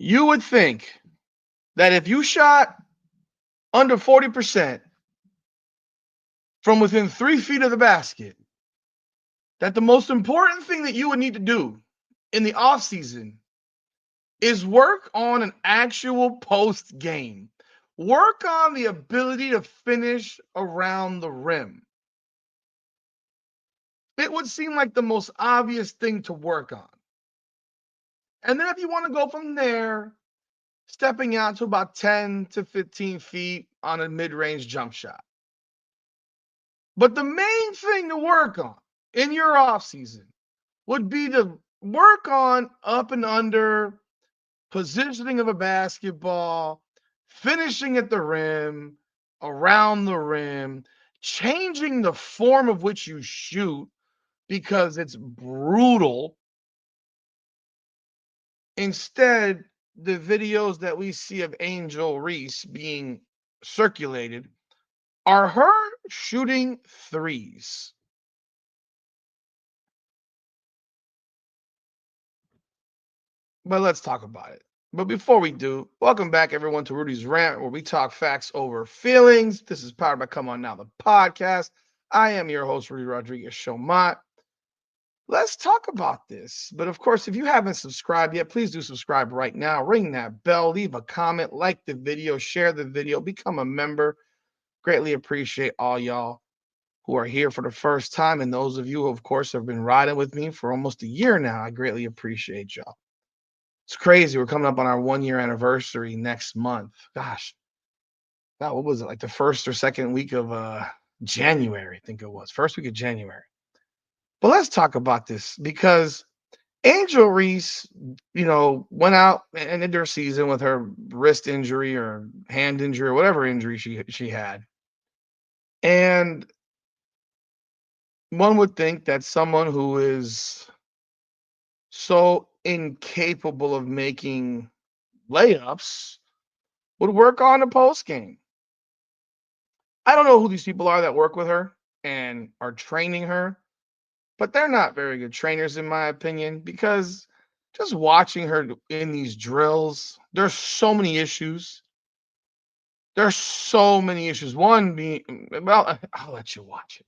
You would think that if you shot under 40% from within 3 feet of the basket, that the most important thing that you would need to do in the off season is work on an actual post game. Work on the ability to finish around the rim. It would seem like the most obvious thing to work on. And then if you want to go from there, stepping out to about 10 to 15 feet on a mid-range jump shot. But the main thing to work on in your offseason would be to work on up and under positioning of a basketball, finishing at the rim, around the rim, changing the form of which you shoot because it's brutal. Instead, the videos that we see of Angel Reese being circulated are her shooting threes. But let's talk about it. But before we do, welcome back everyone to Rudy's Rant, where we talk facts over feelings. This is powered by Come On Now, the podcast. I am your host, Rudy Rodriguez Showmont. Let's talk about this. But of course, if you haven't subscribed yet, please do subscribe right now. Ring that bell, leave a comment, like the video, share the video, become a member. Greatly appreciate all y'all who are here for the first time. And those of you who, of course, have been riding with me for almost a year now, I greatly appreciate y'all. It's crazy. We're coming up on our 1-year anniversary next month. Gosh, God, what was it? Like the first or second week of January, I think it was. First week of January. But let's talk about this because Angel Reese, went out and ended her season with her wrist injury or hand injury or whatever injury she had. And one would think that someone who is so incapable of making layups would work on a post game. I don't know who these people are that work with her and are training her, but they're not very good trainers, in my opinion, because just watching her in these drills, there's so many issues. There's so many issues. One being, well, I'll let you watch it.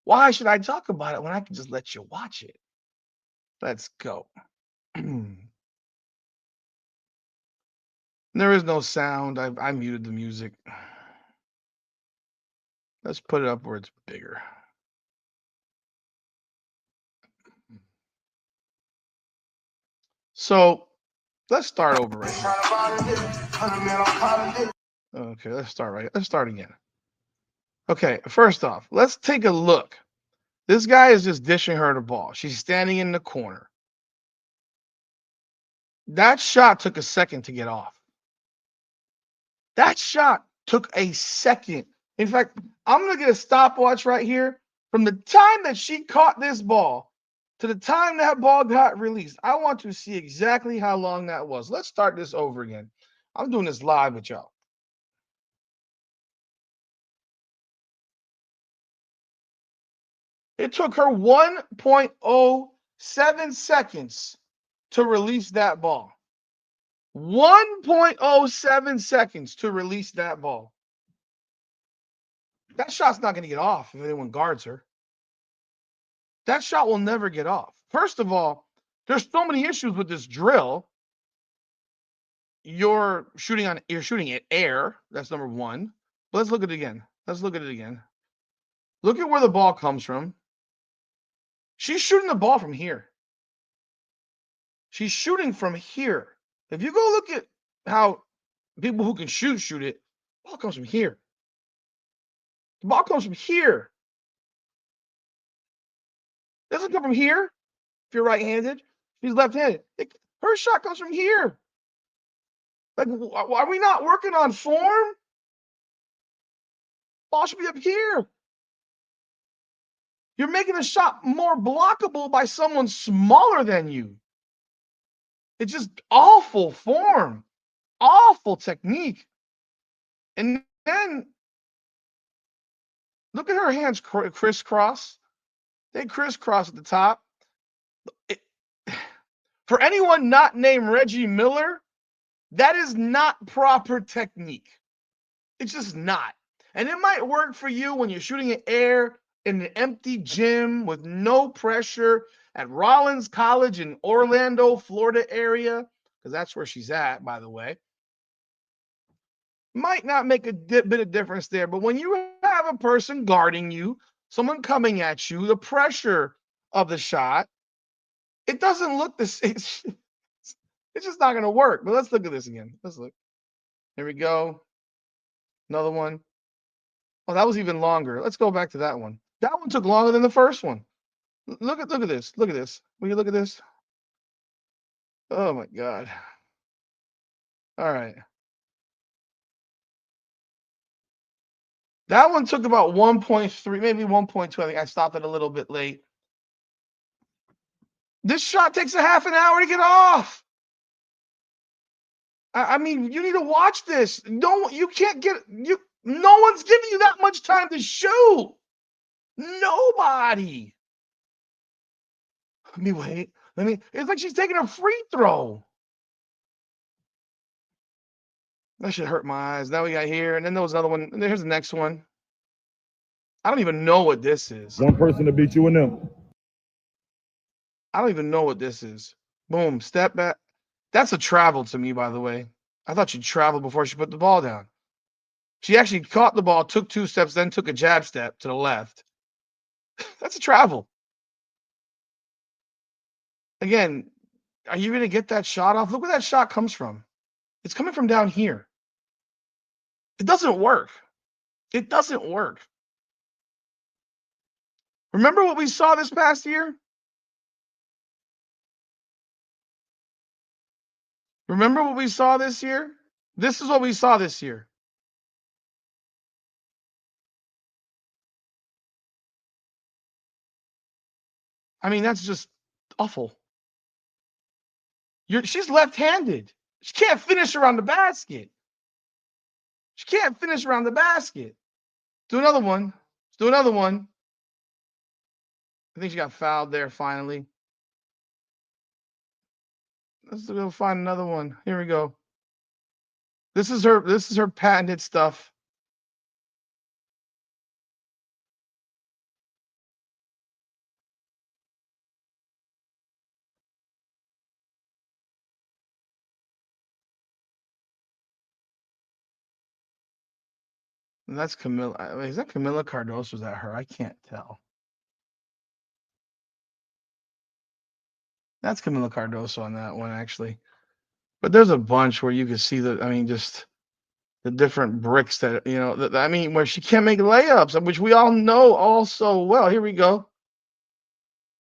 Why should I talk about it when I can just let you watch it? Let's go. There is no sound. I muted the music. Let's put it up where it's bigger. So let's start over right here. Okay, let's start again. Okay, first off, let's take a look. This guy is just dishing her the ball. She's standing in the corner. That shot took a second to get off. That shot took a second. In fact, I'm going to get a stopwatch right here. From the time that she caught this ball to the time that ball got released, I want to see exactly how long that was. Let's start this over again. I'm doing this live with y'all. It took her 1.07 seconds to release that ball. 1.07 seconds to release that ball. That shot's not going to get off if anyone guards her. That shot will never get off. First of all, there's so many issues with this drill. You're shooting at air. That's number one. But let's look at it again. Look at where the ball comes from. She's shooting the ball from here. She's shooting from here. If you go look at how people who can shoot it, the ball comes from here. The ball comes from here. It doesn't come from here if you're right-handed. She's left-handed. Her shot comes from here. Like, are we not working on form? Ball should be up here. You're making the shot more blockable by someone smaller than you. It's just awful form, awful technique. And then look at her hands crisscross. They crisscross at the top. For anyone not named Reggie Miller, That is not proper technique. It's just not. And it might work for you when you're shooting in air in an empty gym with no pressure at Rollins College in Orlando, Florida area, because that's where she's at, by the way. Might not make a bit of difference there. But when you have a person guarding you, someone coming at you, the pressure of the shot, it doesn't look the same. It's just not going to work. But let's look at this again. Let's look. Here we go. Another one. Oh, that was even longer. Let's go back to that one. That one took longer than the first one. Look at this. Look at this. Will you look at this? Oh my God. All right. That one took about 1.3, maybe 1.2. I think I stopped it a little bit late. This shot takes a half an hour to get off. I mean, you need to watch this. No, you can't get you. No one's giving you that much time to shoot. Nobody. Let me wait. It's like she's taking a free throw. That should hurt my eyes. Now we got here, and then there was another one. And here's the next one. I don't even know what this is. One person to beat you and them. I don't even know what this is. Boom, step back. That's a travel to me, by the way. I thought she traveled before she put the ball down. She actually caught the ball, took 2 steps, then took a jab step to the left. That's a travel. Again, are you going to get that shot off? Look where that shot comes from. It's coming from down here. It doesn't work. It doesn't work. Remember what we saw this past year? Remember what we saw this year? This is what we saw this year. I mean, that's just awful. She's left-handed. She can't finish around the basket. She can't finish around the basket. Do another one. Let's do another one. I think she got fouled there finally. Let's go find another one. Here we go. This is her patented stuff. And that's Camilla. Is that Camilla Cardoso? Is that her? I can't tell. That's Camilla Cardoso on that one, actually. But there's a bunch where you can see just the different bricks that, where she can't make layups, which we all know all so well. Here we go.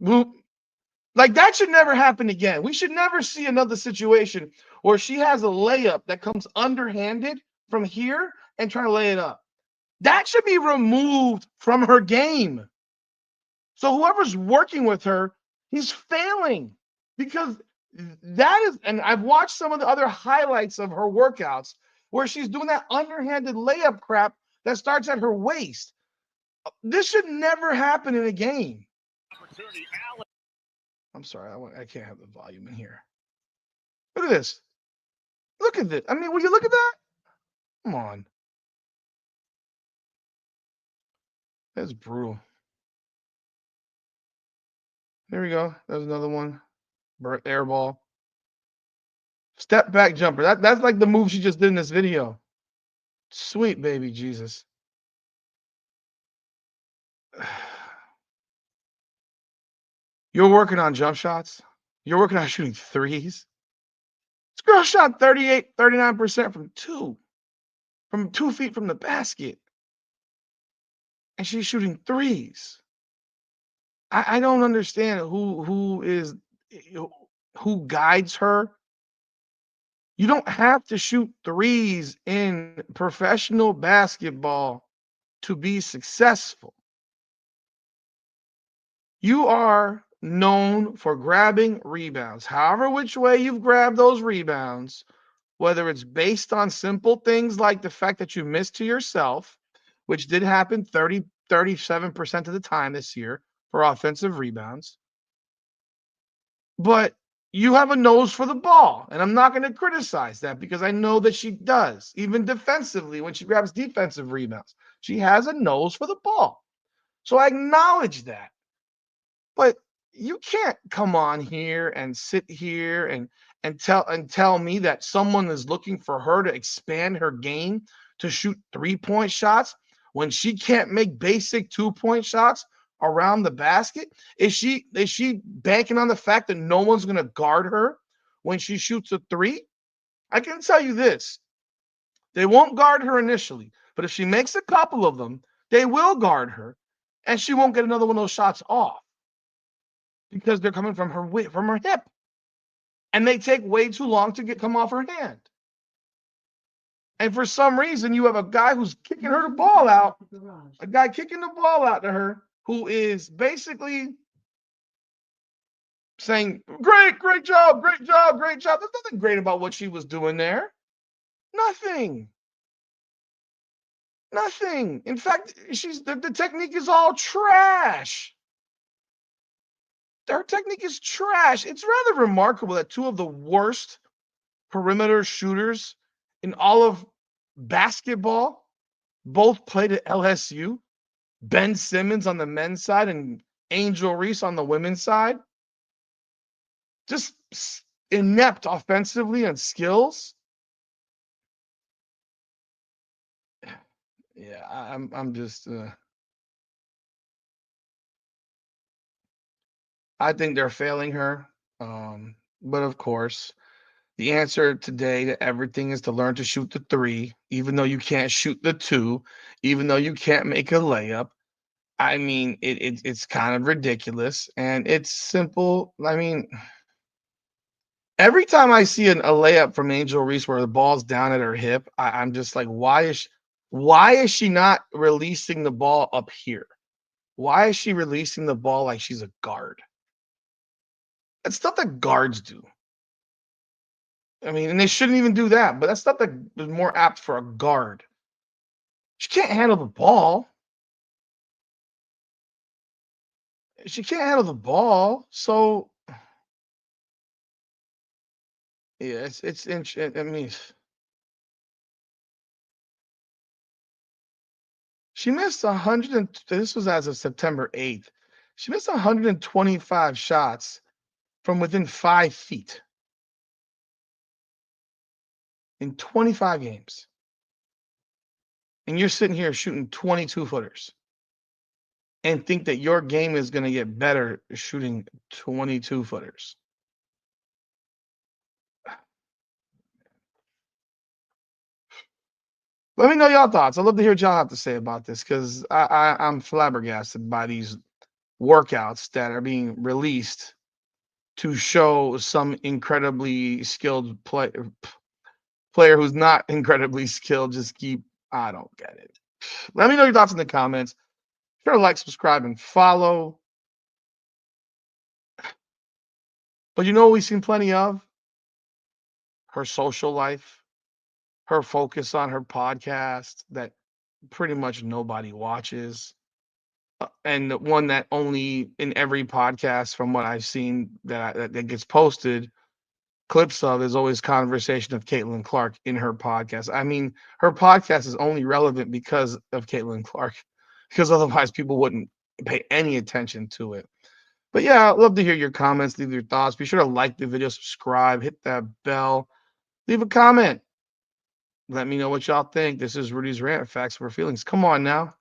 Boop. Like, that should never happen again. We should never see another situation where she has a layup that comes underhanded from here and trying to lay it up. That should be removed from her game. So whoever's working with her, he's failing, because that is, and I've watched some of the other highlights of her workouts where she's doing that underhanded layup crap that starts at her waist. This should never happen in a game. I'm sorry, I can't have the volume in here. Look at this. Look at this. I mean, will you look at that? Come on. That's brutal. There we go. There's another one. Air ball. Step back jumper. That's like the move she just did in this video. Sweet baby Jesus. You're working on jump shots. You're working on shooting threes. This girl shot 39% from 2 feet from the basket. And she's shooting threes. I don't understand who guides her. You don't have to shoot threes in professional basketball to be successful. You are known for grabbing rebounds. However which way you've grabbed those rebounds, whether it's based on simple things like the fact that you missed to yourself, which did happen 37% of the time this year for offensive rebounds. But you have a nose for the ball. And I'm not going to criticize that because I know that she does, even defensively when she grabs defensive rebounds. She has a nose for the ball. So I acknowledge that. But you can't come on here and sit here and tell me that someone is looking for her to expand her game to shoot 3-point shots when she can't make basic 2-point shots around the basket. Is she banking on the fact that no one's going to guard her when she shoots a three? I can tell you this: they won't guard her initially, but if she makes a couple of them, they will guard her, and she won't get another one of those shots off because they're coming from her hip, and they take way too long to come off her hand. And for some reason, you have a guy who's kicking her the ball out, a guy kicking the ball out to her, who is basically saying, "Great, great job, great job, great job." There's nothing great about what she was doing there. Nothing. Nothing. In fact, the technique is all trash. Her technique is trash. It's rather remarkable that two of the worst perimeter shooters in all of basketball both played at LSU. Ben Simmons on the men's side and Angel Reese on the women's side. Just inept offensively and skills. Yeah, I'm just I think they're failing her. But of course, the answer today to everything is to learn to shoot the three, even though you can't shoot the two, even though you can't make a layup. I mean, it's kind of ridiculous and it's simple. I mean, every time I see a layup from Angel Reese where the ball's down at her hip, I'm just like, why is she not releasing the ball up here? Why is she releasing the ball like she's a guard? That's stuff that guards do. I mean, and they shouldn't even do that, but that's stuff that is more apt for a guard. She can't handle the ball. She can't handle the ball. So yeah, I mean, she missed 100 and this was as of September 8th. She missed 125 shots from within 5 feet in 25 games. And you're sitting here shooting 22 footers and think that your game is going to get better shooting 22 footers. Let me know y'all thoughts. I'd love to hear what y'all have to say about this because I'm flabbergasted by these workouts that are being released to show some incredibly skilled player who's not incredibly skilled. I don't get it. Let me know your thoughts in the comments. Sure to like, subscribe, and follow. But you know what we've seen plenty of? Her social life, her focus on her podcast that pretty much nobody watches. And the one that only in every podcast from what I've seen that gets posted clips of is always conversation of Caitlin Clark in her podcast. I mean, her podcast is only relevant because of Caitlin Clark, because otherwise people wouldn't pay any attention to it. But yeah, I'd love to hear your comments, leave your thoughts. Be sure to like the video, subscribe, hit that bell, leave a comment. Let me know what y'all think. This is Rudy's Rant, Facts Over Feelings. Come on now.